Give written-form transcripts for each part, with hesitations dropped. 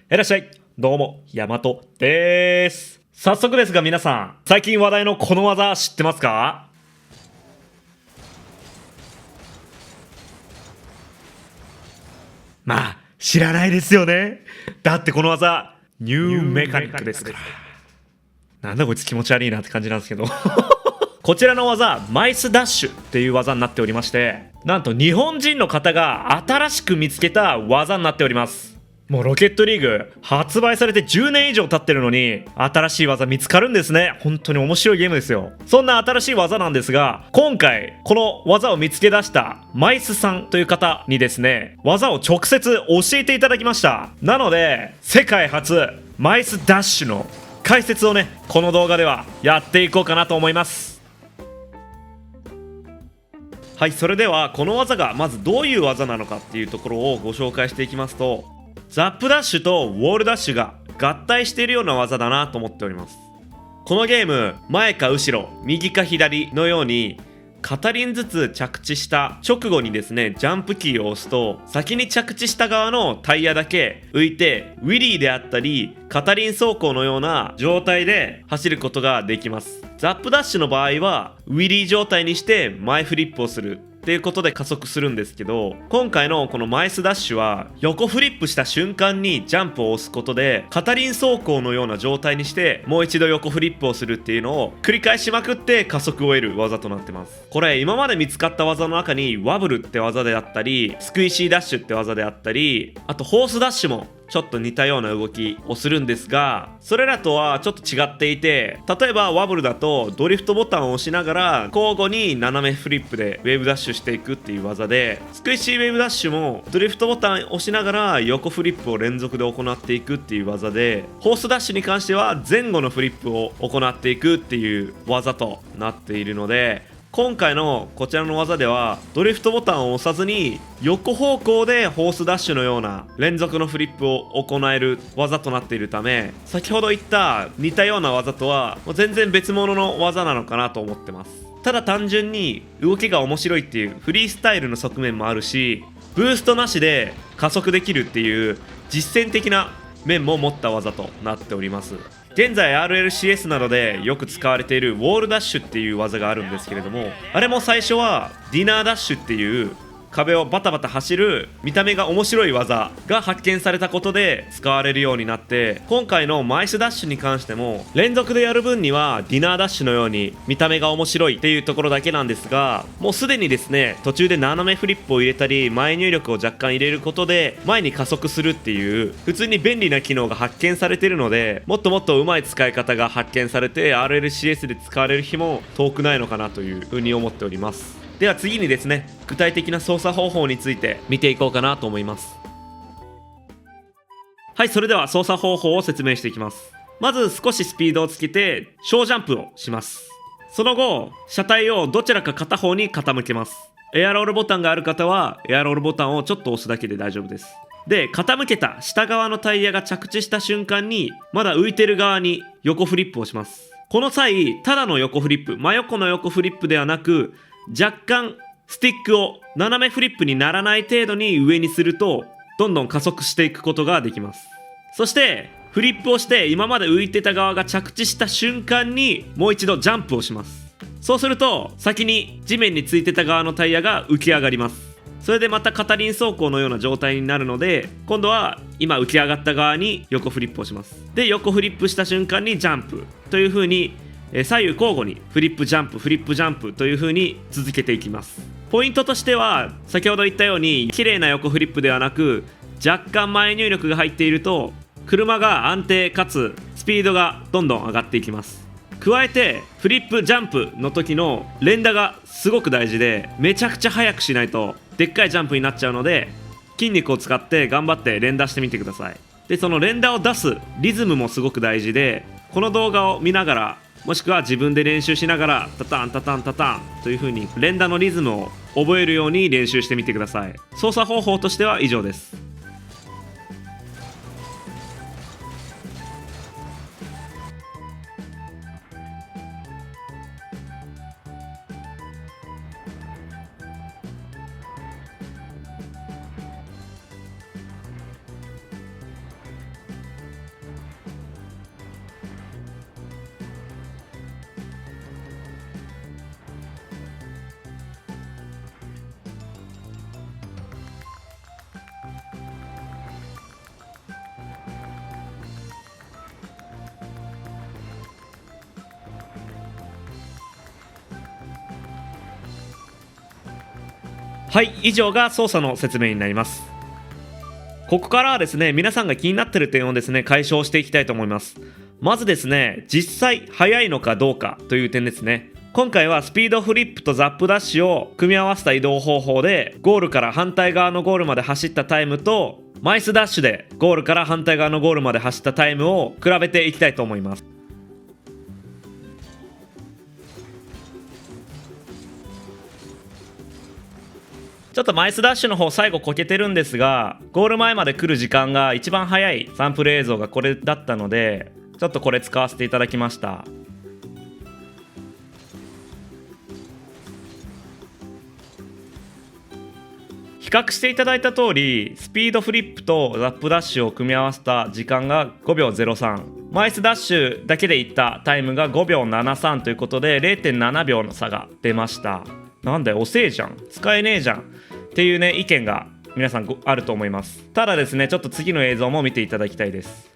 いらっしゃい。どうも、ヤマトでーす。早速ですが皆さん、最近話題のこの技知ってますか？まあ、知らないですよね。だってこの技、ニューメカニックですから。なんだこいつ気持ち悪いなって感じなんですけど。こちらの技、マイスダッシュっていう技になっておりまして、なんと日本人の方が新しく見つけた技になっております。もうロケットリーグ発売されて10年以上経ってるのに新しい技見つかるんですね。本当に面白いゲームですよ。そんな新しい技なんですが、今回この技を見つけ出したマイスさんという方にですね、技を直接教えていただきました。なので世界初マイスダッシュの解説をね、この動画ではやっていこうかなと思います。はい、それではこの技がまずどういう技なのかっていうところをご紹介していきますと、ザップダッシュとウォールダッシュが合体しているような技だなと思っております。このゲーム、前か後ろ右か左のように片輪ずつ着地した直後にですね、ジャンプキーを押すと先に着地した側のタイヤだけ浮いて、ウィリーであったり片輪走行のような状態で走ることができます。ザップダッシュの場合はウィリー状態にして前フリップをするっていうことで加速するんですけど、今回のこのマイスダッシュは横フリップした瞬間にジャンプを押すことで片輪走行のような状態にしてもう一度横フリップをするっていうのを繰り返しまくって加速を得る技となってます。これ今まで見つかった技の中にワブルって技であったりスクイシーダッシュって技であったり、あとホースダッシュもちょっと似たような動きをするんですが、それらとはちょっと違っていて、例えばワブルだとドリフトボタンを押しながら交互に斜めフリップでウェーブダッシュしていくっていう技で、スクイシーウェーブダッシュもドリフトボタンを押しながら横フリップを連続で行っていくっていう技で、ホースダッシュに関しては前後のフリップを行っていくっていう技となっているので、今回のこちらの技ではドリフトボタンを押さずに横方向でホースダッシュのような連続のフリップを行える技となっているため、先ほど言った似たような技とはもう全然別物の技なのかなと思ってます。ただ単純に動きが面白いっていうフリースタイルの側面もあるし、ブーストなしで加速できるっていう実践的な面も持った技となっております。現在 RLCS などでよく使われているウォールダッシュっていう技があるんですけれども、あれも最初はディナーダッシュっていう壁をバタバタ走る見た目が面白い技が発見されたことで使われるようになって、今回のマイスダッシュに関しても連続でやる分にはディナーダッシュのように見た目が面白いっていうところだけなんですが、もうすでにですね、途中で斜めフリップを入れたり前入力を若干入れることで前に加速するっていう普通に便利な機能が発見されているので、もっともっと上手い使い方が発見されて RLCS で使われる日も遠くないのかなというふうに思っております。では次にですね、具体的な操作方法について見ていこうかなと思います。はい、それでは操作方法を説明していきます。まず少しスピードをつけて小ジャンプをします。その後車体をどちらか片方に傾けます。エアロールボタンがある方はエアロールボタンをちょっと押すだけで大丈夫です。で、傾けた下側のタイヤが着地した瞬間にまだ浮いてる側に横フリップをします。この際ただの横フリップ、真横の横フリップではなく、若干スティックを斜めフリップにならない程度に上にするとどんどん加速していくことができます。そしてフリップをして今まで浮いてた側が着地した瞬間にもう一度ジャンプをします。そうすると先に地面についてた側のタイヤが浮き上がります。それでまた片輪走行のような状態になるので、今度は今浮き上がった側に横フリップをします。で、横フリップした瞬間にジャンプという風に左右交互にフリップジャンプフリップジャンプという風に続けていきます。ポイントとしては先ほど言ったように綺麗な横フリップではなく、若干前入力が入っていると車が安定かつスピードがどんどん上がっていきます。加えてフリップジャンプの時の連打がすごく大事で、めちゃくちゃ速くしないとでっかいジャンプになっちゃうので、筋肉を使って頑張って連打してみてください。で、その連打を出すリズムもすごく大事で、この動画を見ながらもしくは自分で練習しながらタタンタタンタタンという風に連打のリズムを覚えるように練習してみてください。操作方法としては以上です。はい、以上が操作の説明になります。ここからはですね、皆さんが気になっている点をですね、解消していきたいと思います。まずですね、実際速いのかどうかという点ですね。今回はスピードフリップとザップダッシュを組み合わせた移動方法で、ゴールから反対側のゴールまで走ったタイムと、マイスダッシュでゴールから反対側のゴールまで走ったタイムを比べていきたいと思います。ちょっとマイスダッシュの方最後こけてるんですが、ゴール前まで来る時間が一番早いサンプル映像がこれだったので、ちょっとこれ使わせていただきました。比較していただいた通り、スピードフリップとザップダッシュを組み合わせた時間が5秒03、マイスダッシュだけでいったタイムが5秒73ということで 0.7 秒の差が出ました。なんだよ遅えじゃん、使えねえじゃんっていうね意見が皆さんあると思います。ただですね、ちょっと次の映像も見ていただきたいです。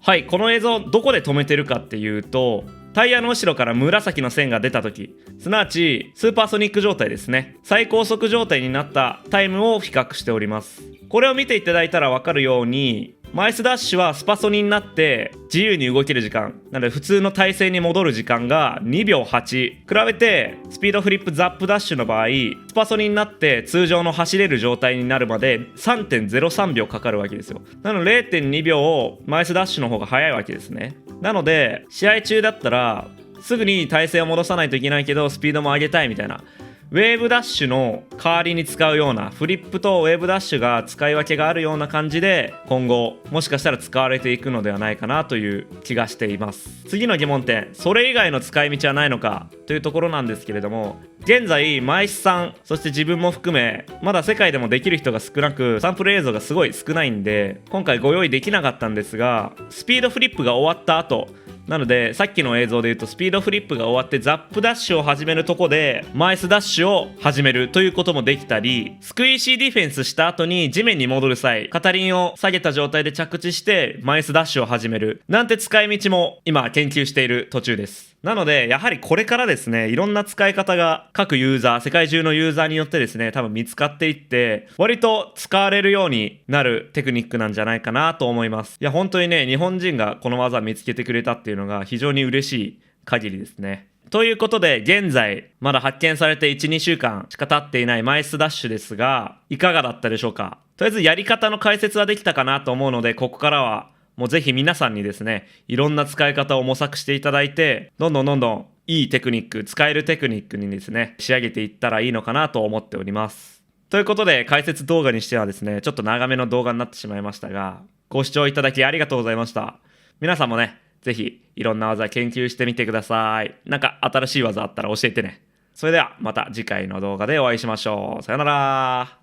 はい、この映像どこで止めてるかっていうと、タイヤの後ろから紫の線が出た時、すなわちスーパーソニック状態ですね、最高速状態になったタイムを比較しております。これを見ていただいたら分かるように、マイスダッシュはスパソニになって自由に動ける時間なので、普通の体勢に戻る時間が2秒8、比べてスピードフリップザップダッシュの場合、スパソニになって通常の走れる状態になるまで 3.03 秒かかるわけですよ。なので 0.2 秒をマイスダッシュの方が早いわけですね。なので試合中だったらすぐに体勢を戻さないといけないけどスピードも上げたいみたいな、ウェーブダッシュの代わりに使うような、フリップとウェーブダッシュが使い分けがあるような感じで今後もしかしたら使われていくのではないかなという気がしています。次の疑問点、それ以外の使い道はないのかというところなんですけれども、現在マイスさんそして自分も含めまだ世界でもできる人が少なく、サンプル映像がすごい少ないんで今回ご用意できなかったんですが、スピードフリップが終わった後なので、さっきの映像で言うとスピードフリップが終わってザップダッシュを始めるとこでマイスダッシュを始めるということもできたり、スクイーシーディフェンスした後に地面に戻る際、片輪を下げた状態で着地してマイスダッシュを始めるなんて使い道も今研究している途中です。なのでやはりこれからですね、いろんな使い方が各ユーザー、世界中のユーザーによってですね多分見つかっていって、割と使われるようになるテクニックなんじゃないかなと思います。いや本当にね、日本人がこの技見つけてくれたっていうのが非常に嬉しい限りですね。ということで現在まだ発見されて 1,2 週間しか経っていないマイスダッシュですが、いかがだったでしょうか。とりあえずやり方の解説はできたかなと思うので、ここからはもうぜひ皆さんにですね、いろんな使い方を模索していただいて、どんどんいいテクニック、使えるテクニックにですね仕上げていったらいいのかなと思っております。ということで解説動画にしてはですね、ちょっと長めの動画になってしまいましたが、ご視聴いただきありがとうございました。皆さんもね、ぜひいろんな技研究してみてください。なんか新しい技あったら教えてね。それではまた次回の動画でお会いしましょう。さよなら。